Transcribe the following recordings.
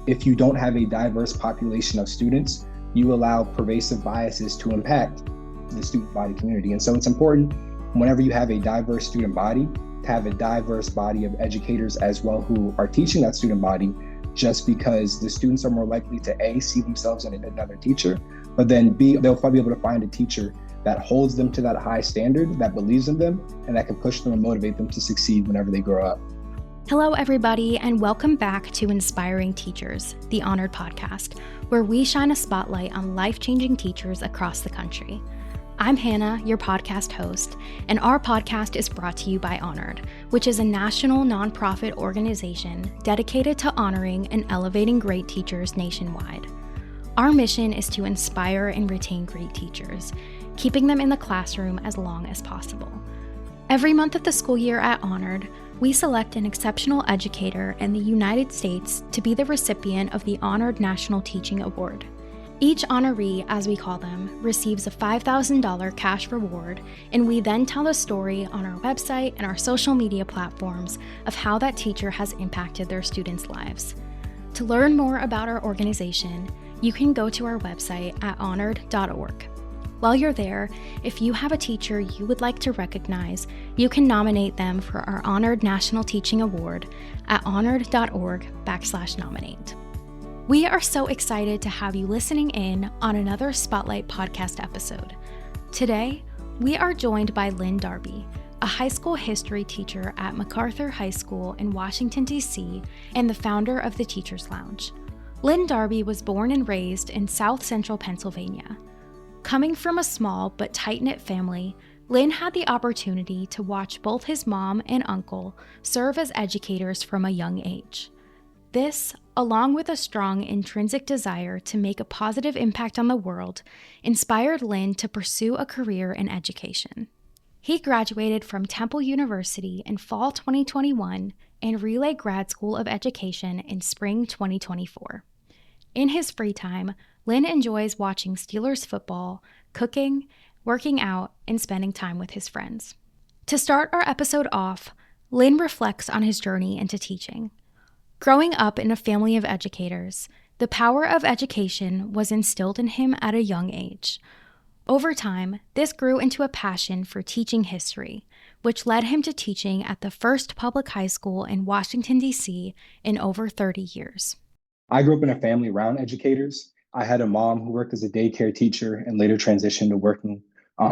If you don't have a diverse population of students, you allow pervasive biases to impact the student body community. And so it's important whenever you have a diverse student body to have a diverse body of educators as well who are teaching that student body, just because the students are more likely to A, see themselves in another teacher, but then B, they'll probably be able to find a teacher that holds them to that high standard, that believes in them, and that can push them and motivate them to succeed whenever they grow up. Hello, everybody, and welcome back to Inspiring Teachers, the Honored podcast, where we shine a spotlight on life-changing teachers across the country. I'm Hannah, your podcast host, and our podcast is brought to you by Honored, which is a national nonprofit organization dedicated to honoring and elevating great teachers nationwide. Our mission is to inspire and retain great teachers, keeping them in the classroom as long as possible. Every month of the school year at Honored, we select an exceptional educator in the United States to be the recipient of the Honored National Teaching Award. Each honoree, as we call them, receives a $5,000 cash reward, and we then tell the story on our website and our social media platforms of how that teacher has impacted their students' lives. To learn more about our organization, you can go to our website at honored.org. While you're there, if you have a teacher you would like to recognize, you can nominate them for our Honored National Teaching Award at honored.org/nominate. We are so excited to have you listening in on another Spotlight podcast episode. Today, we are joined by Lynn Darby, a high school history teacher at MacArthur High School in Washington, D.C., and the founder of the Teachers Lounge. Lynn Darby was born and raised in South Central Pennsylvania. Coming from a small but tight-knit family, Lynn had the opportunity to watch both his mom and uncle serve as educators from a young age. This, along with a strong intrinsic desire to make a positive impact on the world, inspired Lynn to pursue a career in education. He graduated from Temple University in fall 2021 and Relay Grad School of Education in spring 2024. In his free time, Lynn enjoys watching Steelers football, cooking, working out, and spending time with his friends. To start our episode off, Lynn reflects on his journey into teaching. Growing up in a family of educators, the power of education was instilled in him at a young age. Over time, this grew into a passion for teaching history, which led him to teaching at the first public high school in Washington, D.C. in over 30 years. I grew up in a family around educators. I had a mom who worked as a daycare teacher and later transitioned to working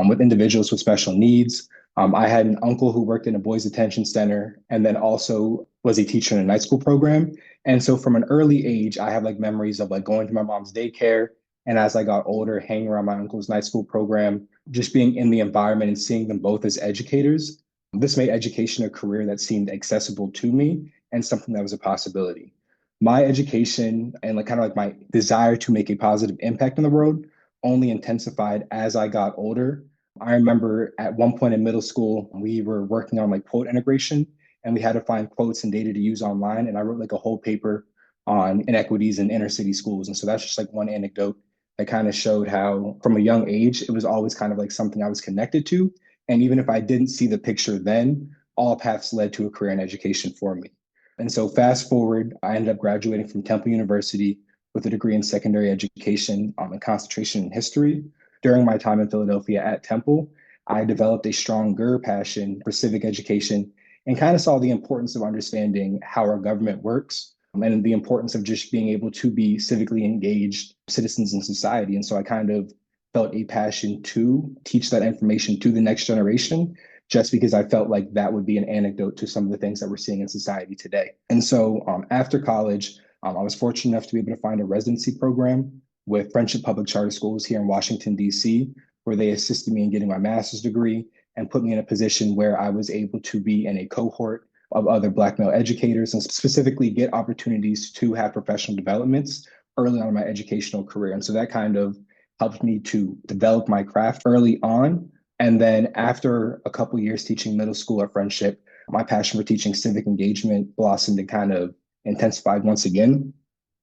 with individuals with special needs. I had an uncle who worked in a boys detention center and then also was a teacher in a night school program. And so from an early age, I have memories of going to my mom's daycare. And as I got older, hanging around my uncle's night school program, just being in the environment and seeing them both as educators. This made education a career that seemed accessible to me and something that was a possibility. My education and my desire to make a positive impact in the world only intensified as I got older. I remember at one point in middle school, we were working on quote integration, and we had to find quotes and data to use online. And I wrote a whole paper on inequities in inner city schools. And so that's just one anecdote that kind of showed how from a young age, it was always kind of something I was connected to. And even if I didn't see the picture then, all paths led to a career in education for me. And so fast forward, I ended up graduating from Temple University with a degree in secondary education and concentration in history. During my time in Philadelphia at Temple, I developed a stronger passion for civic education and kind of saw the importance of understanding how our government works and the importance of just being able to be civically engaged citizens in society. And so I kind of felt a passion to teach that information to the next generation, just because I felt like that would be an anecdote to some of the things that we're seeing in society today. And so after college, I was fortunate enough to be able to find a residency program with Friendship Public Charter Schools here in Washington, D.C., where they assisted me in getting my master's degree and put me in a position where I was able to be in a cohort of other Black male educators and specifically get opportunities to have professional developments early on in my educational career. And so that kind of helped me to develop my craft early on. And then after a couple of years teaching middle school at Friendship, my passion for teaching civic engagement blossomed and kind of intensified once again.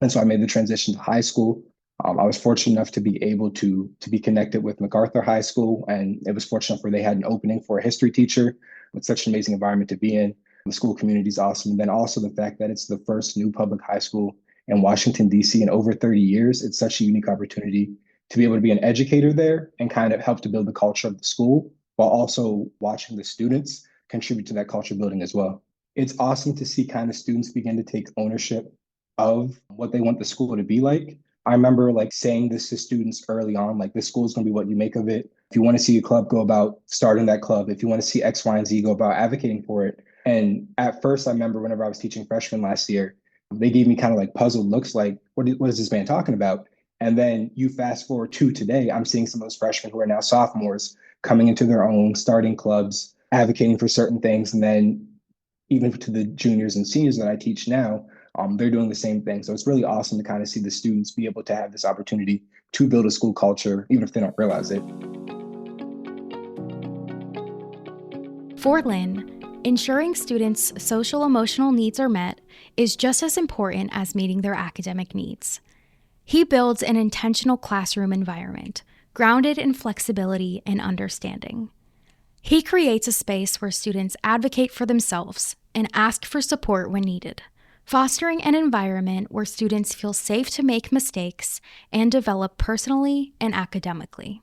And so I made the transition to high school. I was fortunate enough to be able to be connected with MacArthur High School, and it was fortunate where they had an opening for a history teacher. It's such an amazing environment to be in. The school community is awesome. And then also the fact that it's the first new public high school in Washington, D.C. in over 30 years. It's such a unique opportunity to be able to be an educator there and kind of help to build the culture of the school while also watching the students contribute to that culture building as well. It's awesome to see kind of students begin to take ownership of what they want the school to be like. I remember like saying this to students early on, like this school is going to be what you make of it. If you want to see a club, go about starting that club. If you want to see X, Y, and Z, go about advocating for it. And at first, I remember whenever I was teaching freshmen last year, they gave me kind of like puzzled looks like, what is this man talking about? And then you fast forward to today, I'm seeing some of those freshmen who are now sophomores coming into their own, starting clubs, advocating for certain things. And then even to the juniors and seniors that I teach now, they're doing the same thing. So it's really awesome to kind of see the students be able to have this opportunity to build a school culture, even if they don't realize it. For Lynn, ensuring students' social emotional needs are met is just as important as meeting their academic needs. He builds an intentional classroom environment, grounded in flexibility and understanding. He creates a space where students advocate for themselves and ask for support when needed, fostering an environment where students feel safe to make mistakes and develop personally and academically.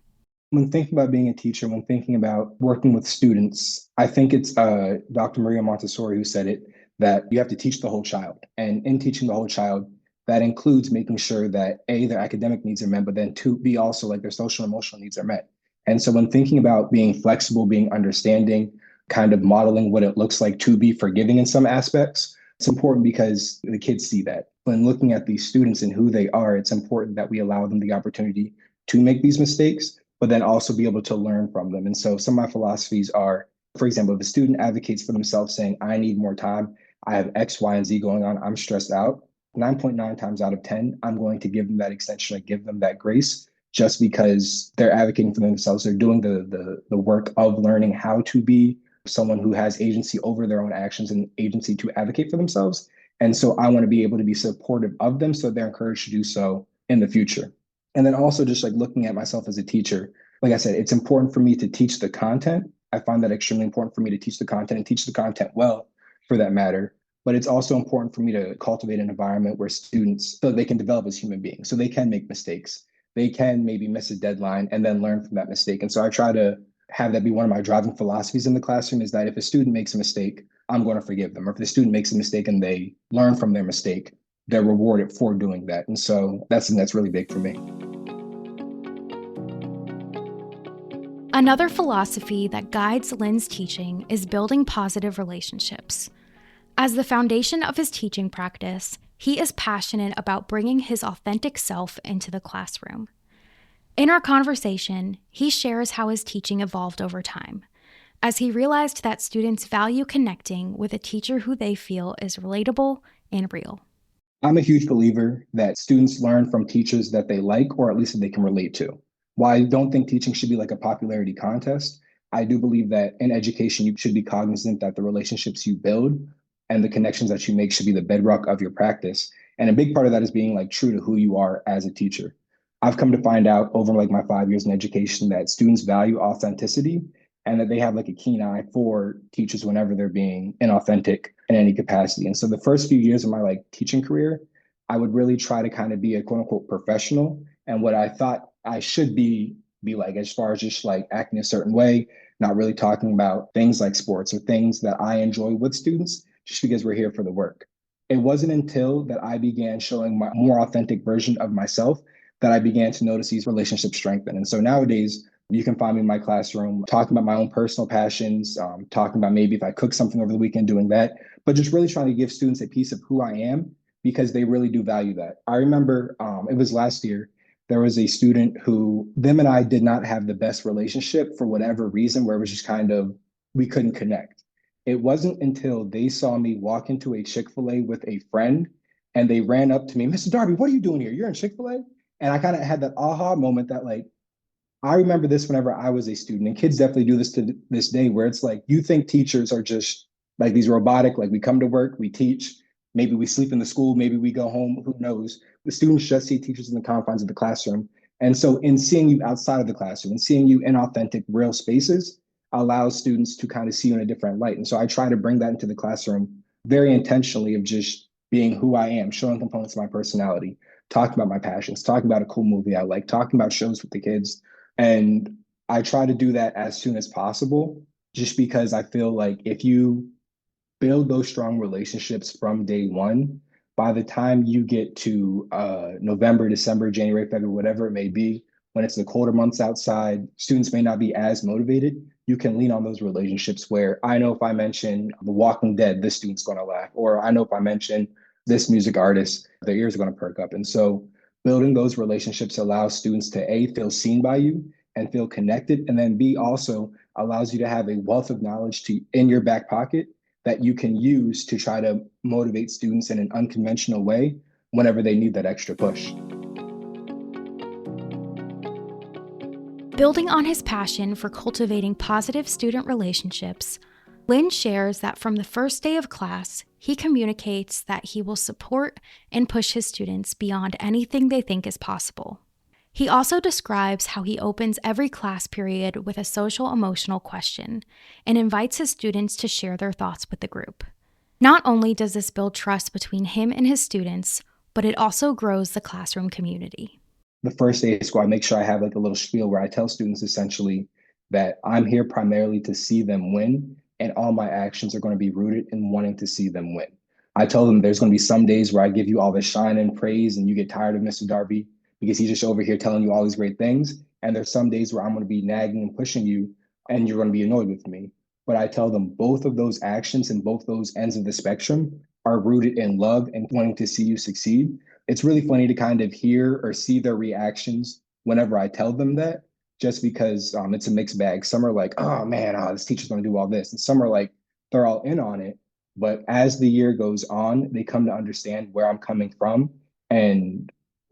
When thinking about being a teacher, when thinking about working with students, I think it's Dr. Maria Montessori who said it, that you have to teach the whole child. And in teaching the whole child, that includes making sure that A, their academic needs are met, but then two, B, also like their social and emotional needs are met. And so when thinking about being flexible, being understanding, kind of modeling what it looks like to be forgiving in some aspects, it's important because the kids see that. When looking at these students and who they are, it's important that we allow them the opportunity to make these mistakes, but then also be able to learn from them. And so some of my philosophies are, for example, if a student advocates for themselves saying, I need more time, I have X, Y, and Z going on, I'm stressed out, 9.9 times out of 10, I'm going to give them that extension, I give them that grace, just because they're advocating for themselves. They're doing the work of learning how to be someone who has agency over their own actions and agency to advocate for themselves. And so I want to be able to be supportive of them so they're encouraged to do so in the future. And then also just like looking at myself as a teacher, like I said, it's important for me to teach the content. I find that extremely important for me to teach the content and teach the content well for that matter. But it's also important for me to cultivate an environment where students, so they can develop as human beings, so they can make mistakes. They can maybe miss a deadline and then learn from that mistake. And so I try to have that be one of my driving philosophies in the classroom, is that if a student makes a mistake, I'm going to forgive them. Or if the student makes a mistake and they learn from their mistake, they're rewarded for doing that. And so that's something that's really big for me. Another philosophy that guides Lynn's teaching is building positive relationships. As the foundation of his teaching practice, he is passionate about bringing his authentic self into the classroom. In our conversation, he shares how his teaching evolved over time, as he realized that students value connecting with a teacher who they feel is relatable and real. I'm a huge believer that students learn from teachers that they like, or at least that they can relate to. While I don't think teaching should be like a popularity contest, I do believe that in education, you should be cognizant that the relationships you build and the connections that you make should be the bedrock of your practice. And a big part of that is being like true to who you are as a teacher. I've come to find out over like my 5 years in education that students value authenticity and that they have like a keen eye for teachers whenever they're being inauthentic in any capacity. And so the first few years of my like teaching career, I would really try to kind of be a quote unquote professional. And what I thought I should be like, as far as just like acting a certain way, not really talking about things like sports or things that I enjoy with students, just because we're here for the work. It wasn't until that I began showing my more authentic version of myself that I began to notice these relationships strengthen. And so nowadays, you can find me in my classroom talking about my own personal passions, talking about maybe if I cook something over the weekend, doing that, but just really trying to give students a piece of who I am because they really do value that. I remember it was last year, there was a student who them and I did not have the best relationship for whatever reason, where it was just kind of, we couldn't connect. It wasn't until they saw me walk into a Chick-fil-A with a friend and they ran up to me, Mr. Darby, what are you doing here? You're in Chick-fil-A? And I kind of had that aha moment that like, I remember this whenever I was a student, and kids definitely do this to this day, where it's like, you think teachers are just like these robotic, like we come to work, we teach, maybe we sleep in the school, maybe we go home, who knows? The students just see teachers in the confines of the classroom. And so in seeing you outside of the classroom and seeing you in authentic, real spaces allows students to kind of see you in a different light. And so I try to bring that into the classroom very intentionally, of just being who I am, showing components of my personality, talking about my passions, talking about a cool movie I like, talking about shows with the kids. And I try to do that as soon as possible, just because I feel like if you build those strong relationships from day one, by the time you get to November, December, January, February, whatever it may be, when it's the colder months outside, students may not be as motivated. You can lean on those relationships where I know if I mention The Walking Dead, this student's going to laugh, or I know if I mention this music artist, their ears are going to perk up. And so building those relationships allows students to A, feel seen by you and feel connected, and then B, also allows you to have a wealth of knowledge to in your back pocket that you can use to try to motivate students in an unconventional way whenever they need that extra push. Building on his passion for cultivating positive student relationships, Lynn shares that from the first day of class, he communicates that he will support and push his students beyond anything they think is possible. He also describes how he opens every class period with a social emotional question and invites his students to share their thoughts with the group. Not only does this build trust between him and his students, but it also grows the classroom community. The first day of school, I make sure I have like a little spiel where I tell students essentially that I'm here primarily to see them win, and all my actions are going to be rooted in wanting to see them win. I tell them there's going to be some days where I give you all the shine and praise, and you get tired of Mr. Darby because he's just over here telling you all these great things. And there's some days where I'm going to be nagging and pushing you, and you're going to be annoyed with me. But I tell them both of those actions and both those ends of the spectrum are rooted in love and wanting to see you succeed. It's really funny to kind of hear or see their reactions whenever I tell them that, just because it's a mixed bag. Some are like, oh man, this teacher's going to do all this. And some are like, they're all in on it. But as the year goes on, they come to understand where I'm coming from. And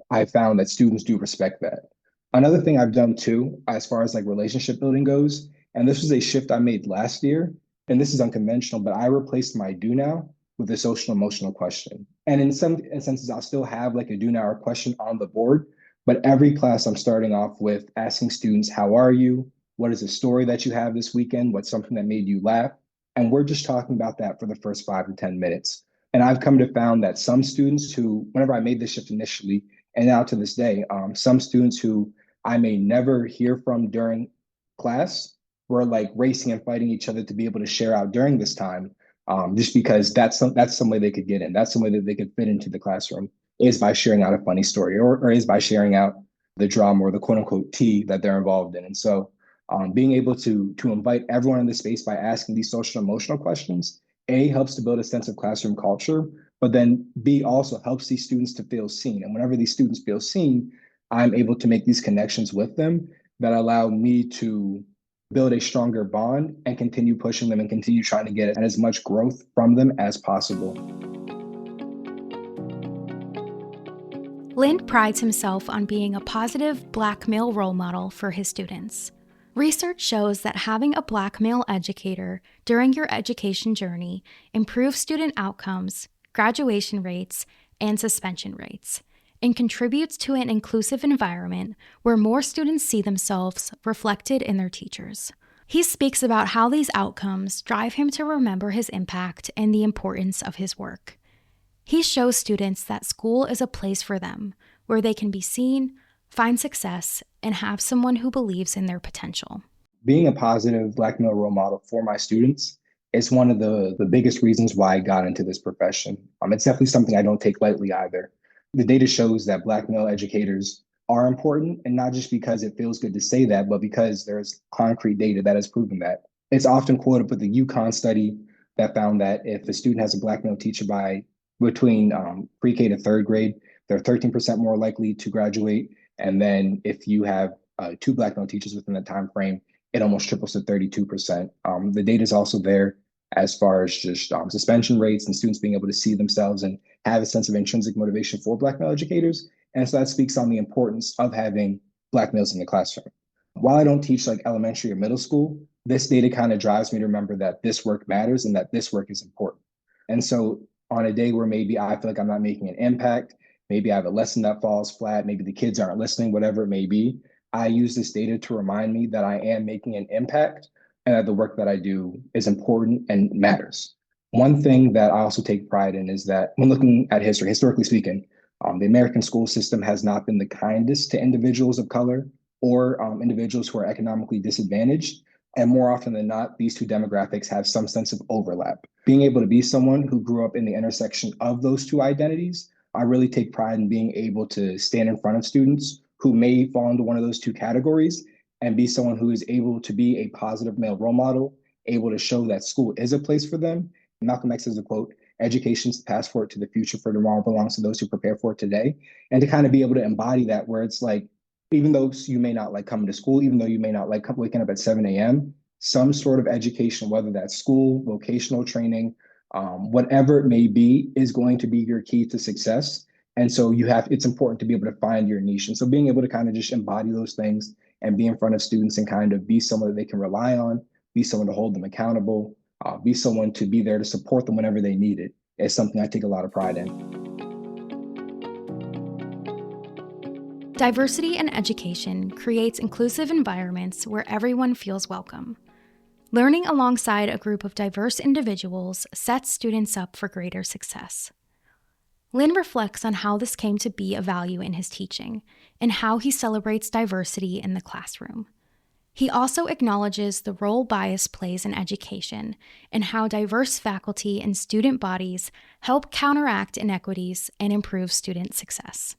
I found that students do respect that. Another thing I've done too, as far as like relationship building goes, and this was a shift I made last year, and this is unconventional, but I replaced my do now with a social emotional question. And in some instances, I'll still have like a do now or question on the board, but every class I'm starting off with asking students, how are you? What is a story that you have this weekend? What's something that made you laugh? And we're just talking about that for the first 5 to 10 minutes. And I've come to found that some students who, whenever I made this shift initially, and now to this day, some students who I may never hear from during class were like racing and fighting each other to be able to share out during this time, just because that's some way they could get in. That's some way that they could fit into the classroom is by sharing out a funny story or is by sharing out the drama or the quote unquote tea that they're involved in. And so being able to invite everyone in the space by asking these social emotional questions, A, helps to build a sense of classroom culture, but then B, also helps these students to feel seen. And whenever these students feel seen, I'm able to make these connections with them that allow me to build a stronger bond and continue pushing them and continue trying to get as much growth from them as possible. Lynn prides himself on being a positive Black male role model for his students. Research shows that having a Black male educator during your education journey improves student outcomes, graduation rates, and suspension rates, and contributes to an inclusive environment where more students see themselves reflected in their teachers. He speaks about how these outcomes drive him to remember his impact and the importance of his work. He shows students that school is a place for them, where they can be seen, find success, and have someone who believes in their potential. Being a positive Black male role model for my students is one of the biggest reasons why I got into this profession. It's definitely something I don't take lightly either. The data shows that Black male educators are important, and not just because it feels good to say that, but because there's concrete data that has proven that. It's often quoted with the UConn study that found that if a student has a Black male teacher between pre-K to third grade, they're 13% more likely to graduate. And then if you have two Black male teachers within that time frame, it almost triples to 32%. The data is also there as far as just suspension rates and students being able to see themselves and have a sense of intrinsic motivation for Black male educators. And so that speaks on the importance of having Black males in the classroom. While I don't teach like elementary or middle school, this data kind of drives me to remember that this work matters and that this work is important. And so on a day where maybe I feel like I'm not making an impact, maybe I have a lesson that falls flat, maybe the kids aren't listening, whatever it may be, I use this data to remind me that I am making an impact and that the work that I do is important and matters. One thing that I also take pride in is that when looking at history, historically speaking, the American school system has not been the kindest to individuals of color or individuals who are economically disadvantaged. And more often than not, these two demographics have some sense of overlap. Being able to be someone who grew up in the intersection of those two identities, I really take pride in being able to stand in front of students who may fall into one of those two categories and be someone who is able to be a positive male role model, able to show that school is a place for them. Malcolm X has a quote, education's the passport to the future, for tomorrow belongs to those who prepare for it today. And to kind of be able to embody that, where it's like, even though you may not like coming to school, even though you may not like waking up at 7 a.m., some sort of education, whether that's school, vocational training, whatever it may be, is going to be your key to success. And so it's important to be able to find your niche. And so being able to kind of just embody those things and be in front of students and kind of be someone that they can rely on, be someone to hold them accountable, be someone to be there to support them whenever they need it, is something I take a lot of pride in. Diversity in education creates inclusive environments where everyone feels welcome. Learning alongside a group of diverse individuals sets students up for greater success. Lynn reflects on how this came to be a value in his teaching and how he celebrates diversity in the classroom. He also acknowledges the role bias plays in education and how diverse faculty and student bodies help counteract inequities and improve student success.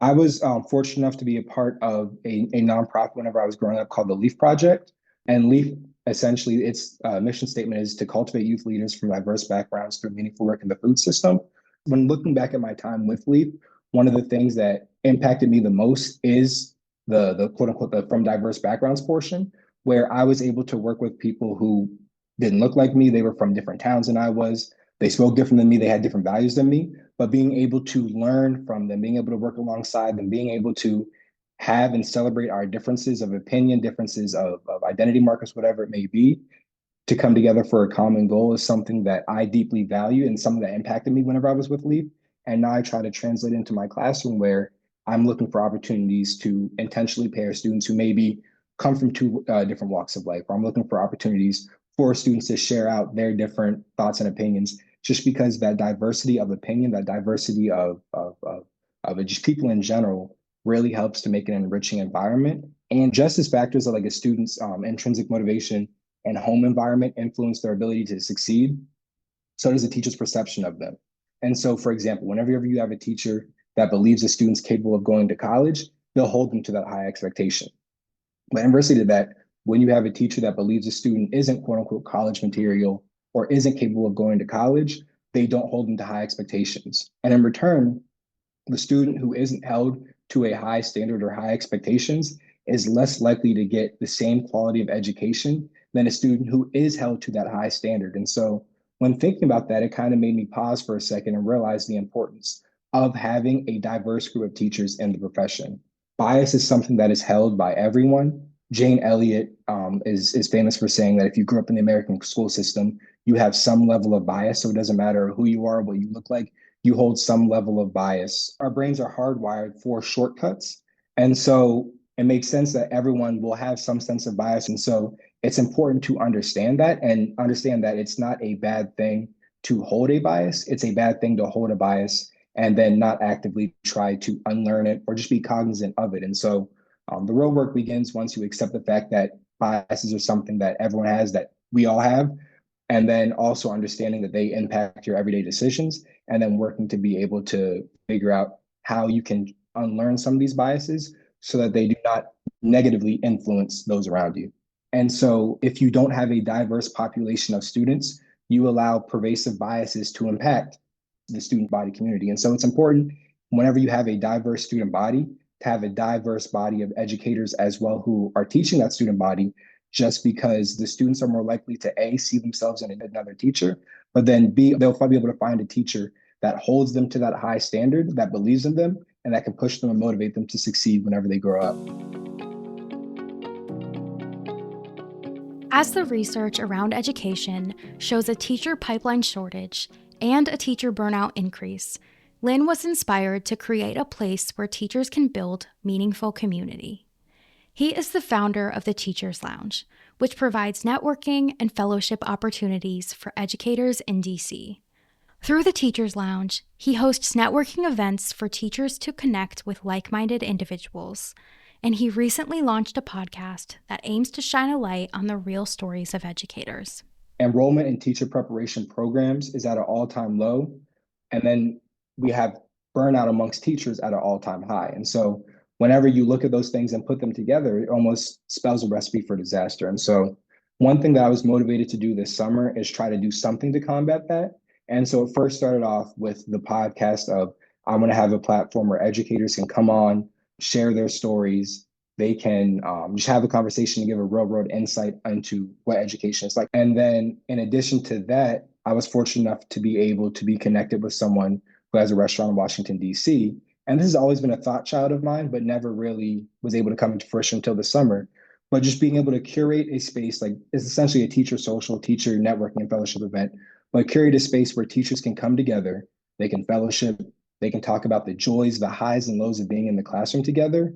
I was fortunate enough to be a part of a nonprofit whenever I was growing up called the LEAF Project. And LEAF, essentially, its mission statement is to cultivate youth leaders from diverse backgrounds through meaningful work in the food system. When looking back at my time with LEAF, one of the things that impacted me the most is the quote unquote the from diverse backgrounds portion, where I was able to work with people who didn't look like me. They were from different towns than I was. They spoke different than me. They had different values than me. But being able to learn from them, being able to work alongside them, being able to have and celebrate our differences of opinion, differences of identity markers, whatever it may be, to come together for a common goal is something that I deeply value and something that impacted me whenever I was with LEAP. And now I try to translate into my classroom where I'm looking for opportunities to intentionally pair students who maybe come from two different walks of life, or I'm looking for opportunities for students to share out their different thoughts and opinions, just because that diversity of opinion, that diversity of just people in general really helps to make an enriching environment. And just as factors like a student's intrinsic motivation and home environment influence their ability to succeed, so does a teacher's perception of them. And so, for example, whenever you have a teacher that believes a student's capable of going to college, they'll hold them to that high expectation. But inversely to that, when you have a teacher that believes a student isn't quote unquote college material or isn't capable of going to college, they don't hold them to high expectations. And in return, the student who isn't held to a high standard or high expectations is less likely to get the same quality of education than a student who is held to that high standard. And so when thinking about that, it kind of made me pause for a second and realize the importance of having a diverse group of teachers in the profession. Bias is something that is held by everyone. Jane Elliott is famous for saying that if you grew up in the American school system, you have some level of bias. So it doesn't matter who you are, what you look like, you hold some level of bias. Our brains are hardwired for shortcuts. And so it makes sense that everyone will have some sense of bias. And so it's important to understand that and understand that it's not a bad thing to hold a bias. It's a bad thing to hold a bias and then not actively try to unlearn it or just be cognizant of it. And so the real work begins once you accept the fact that biases are something that everyone has, that we all have, and then also understanding that they impact your everyday decisions, and then working to be able to figure out how you can unlearn some of these biases so that they do not negatively influence those around you. And so if you don't have a diverse population of students, you allow pervasive biases to impact the student body community. And so it's important whenever you have a diverse student body to have a diverse body of educators as well who are teaching that student body, just because the students are more likely to A, see themselves in another teacher, but then B, they'll probably be able to find a teacher that holds them to that high standard, that believes in them, and that can push them and motivate them to succeed whenever they grow up. As the research around education shows a teacher pipeline shortage and a teacher burnout increase, Lynn was inspired to create a place where teachers can build meaningful community. He is the founder of the Teachers Lounge, which provides networking and fellowship opportunities for educators in DC. Through the Teachers Lounge, he hosts networking events for teachers to connect with like-minded individuals, and he recently launched a podcast that aims to shine a light on the real stories of educators. Enrollment in teacher preparation programs is at an all-time low, and then we have burnout amongst teachers at an all-time high. And so whenever you look at those things and put them together, it almost spells a recipe for disaster. And so one thing that I was motivated to do this summer is try to do something to combat that. And so it first started off with the podcast of I want to have a platform where educators can come on, share their stories. They can just have a conversation and give a real world insight into what education is like. And then in addition to that, I was fortunate enough to be able to be connected with someone who has a restaurant in Washington, D.C. And this has always been a thought child of mine, but never really was able to come into fruition until the summer. But just being able to curate a space like it's essentially a teacher social, teacher networking and fellowship event, but curate a space where teachers can come together, they can fellowship, they can talk about the joys, the highs and lows of being in the classroom together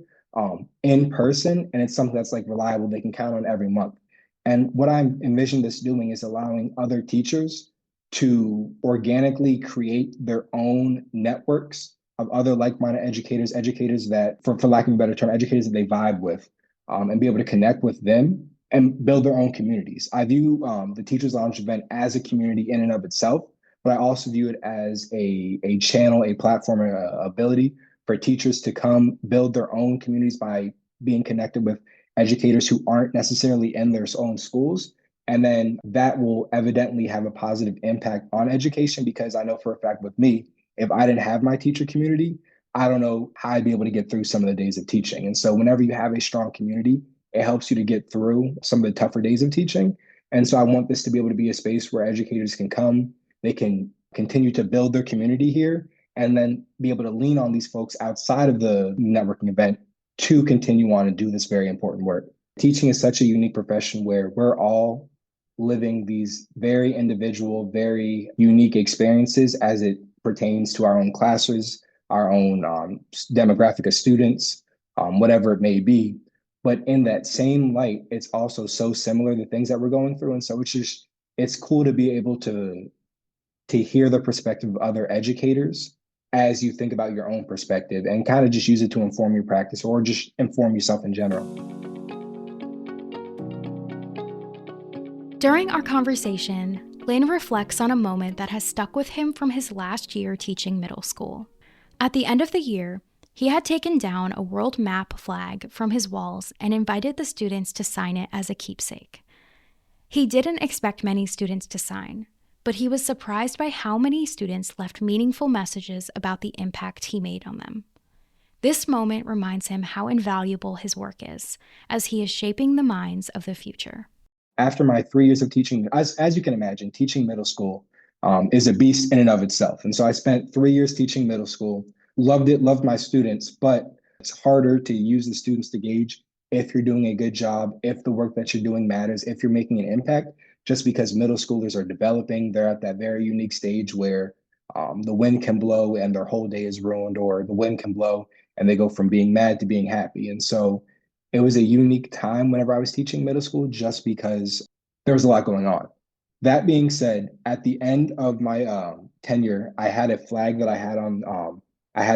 in person. And it's something that's like reliable, they can count on every month. And what I'm envisioning this doing is allowing other teachers to organically create their own networks of other like-minded educators, educators that, for lack of a better term, educators that they vibe with, and be able to connect with them and build their own communities. I view the Teachers Lounge event as a community in and of itself, but I also view it as a channel, a platform, an ability for teachers to come build their own communities by being connected with educators who aren't necessarily in their own schools. And then that will evidently have a positive impact on education, because I know for a fact with me, if I didn't have my teacher community, I don't know how I'd be able to get through some of the days of teaching. And so whenever you have a strong community, it helps you to get through some of the tougher days of teaching. And so I want this to be able to be a space where educators can come, they can continue to build their community here, and then be able to lean on these folks outside of the networking event to continue on and do this very important work. Teaching is such a unique profession where we're all living these very individual, very unique experiences as it pertains to our own classes, our own demographic of students, whatever it may be. But in that same light, it's also so similar to things that we're going through. And so it's cool to be able to hear the perspective of other educators as you think about your own perspective and kind of just use it to inform your practice or just inform yourself in general. During our conversation, Lynn reflects on a moment that has stuck with him from his last year teaching middle school. At the end of the year, he had taken down a world map flag from his walls and invited the students to sign it as a keepsake. He didn't expect many students to sign, but he was surprised by how many students left meaningful messages about the impact he made on them. This moment reminds him how invaluable his work is, as he is shaping the minds of the future. After my 3 years of teaching, as you can imagine, teaching middle school is a beast in and of itself. And so I spent 3 years teaching middle school, loved it, loved my students, but it's harder to use the students to gauge if you're doing a good job, if the work that you're doing matters, if you're making an impact, just because middle schoolers are developing. They're at that very unique stage where the wind can blow and their whole day is ruined, or the wind can blow and they go from being mad to being happy. And so it was a unique time whenever I was teaching middle school, just because there was a lot going on. That being said, at the end of my tenure, I had a flag that I had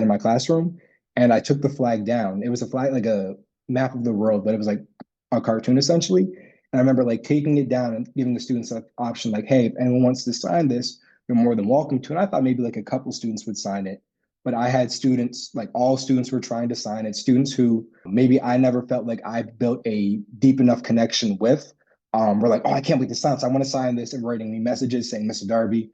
in my classroom, and I took the flag down. It was a flag, like a map of the world, but it was like a cartoon essentially. And I remember like taking it down and giving the students an option, like, hey, if anyone wants to sign this, you're more than welcome to. And I thought maybe like a couple students would sign it. But I had students, like all students were trying to sign it, students who maybe I never felt like I built a deep enough connection with. Were like, oh, I can't wait to sign. So I want to sign this, and writing me messages saying, Mr. Darby,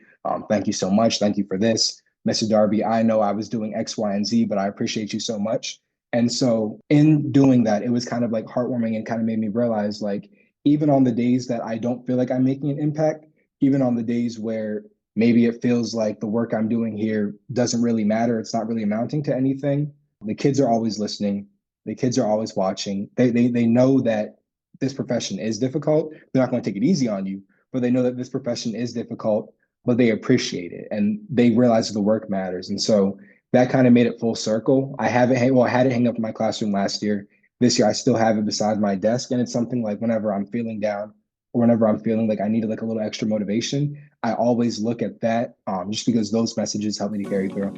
thank you so much. Thank you for this. Mr. Darby, I know I was doing X, Y, and Z, but I appreciate you so much. And so in doing that, it was kind of like heartwarming and kind of made me realize, like, even on the days that I don't feel like I'm making an impact, even on the days where maybe it feels like the work I'm doing here doesn't really matter, it's not really amounting to anything, the kids are always listening. The kids are always watching. They know that this profession is difficult. They're not going to take it easy on you, but they know that this profession is difficult, but they appreciate it and they realize the work matters. And so that kind of made it full circle. I had it hang up in my classroom last year. this year I still have it beside my desk. And it's something like whenever I'm feeling down or whenever I'm feeling like I need like a little extra motivation, I always look at that just because those messages help me to carry through.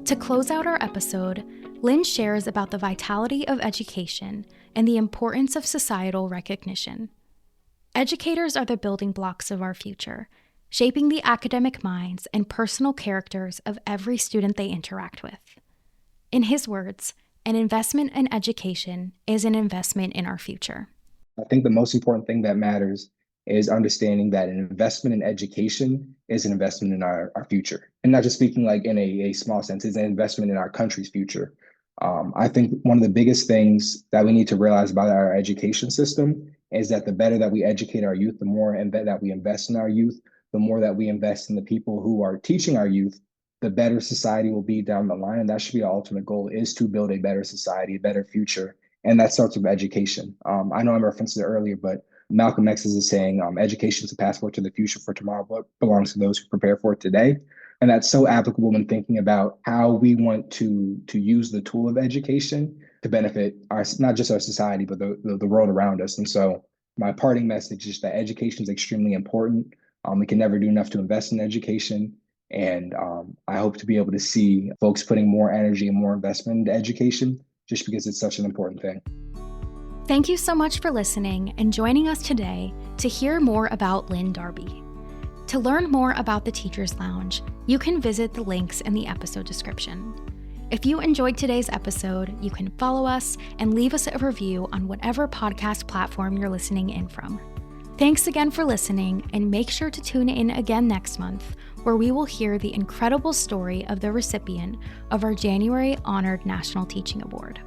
To close out our episode, Lynn shares about the vitality of education and the importance of societal recognition. Educators are the building blocks of our future, shaping the academic minds and personal characters of every student they interact with. In his words, an investment in education is an investment in our future. I think the most important thing that matters is understanding that an investment in education is an investment in our future. And not just speaking like in a small sense, it's an investment in our country's future. I think one of the biggest things that we need to realize about our education system is that the better that we educate our youth, the more that we invest in our youth, the more that we invest in the people who are teaching our youth, the better society will be down the line. And that should be our ultimate goal, is to build a better society, a better future. And that starts with education. I know I referenced it earlier, but Malcolm X is saying, education is a passport to the future, for tomorrow but belongs to those who prepare for it today. And that's so applicable when thinking about how we want to use the tool of education to benefit our, not just our society, but the world around us. And so my parting message is that education is extremely important. We can never do enough to invest in education. And I hope to be able to see folks putting more energy and more investment into education just because it's such an important thing. Thank you so much for listening and joining us today to hear more about Lynn Darby. To learn more about the Teachers Lounge, you can visit the links in the episode description. If you enjoyed today's episode, you can follow us and leave us a review on whatever podcast platform you're listening in from. Thanks again for listening, and make sure to tune in again next month, where we will hear the incredible story of the recipient of our January Honored National Teaching Award.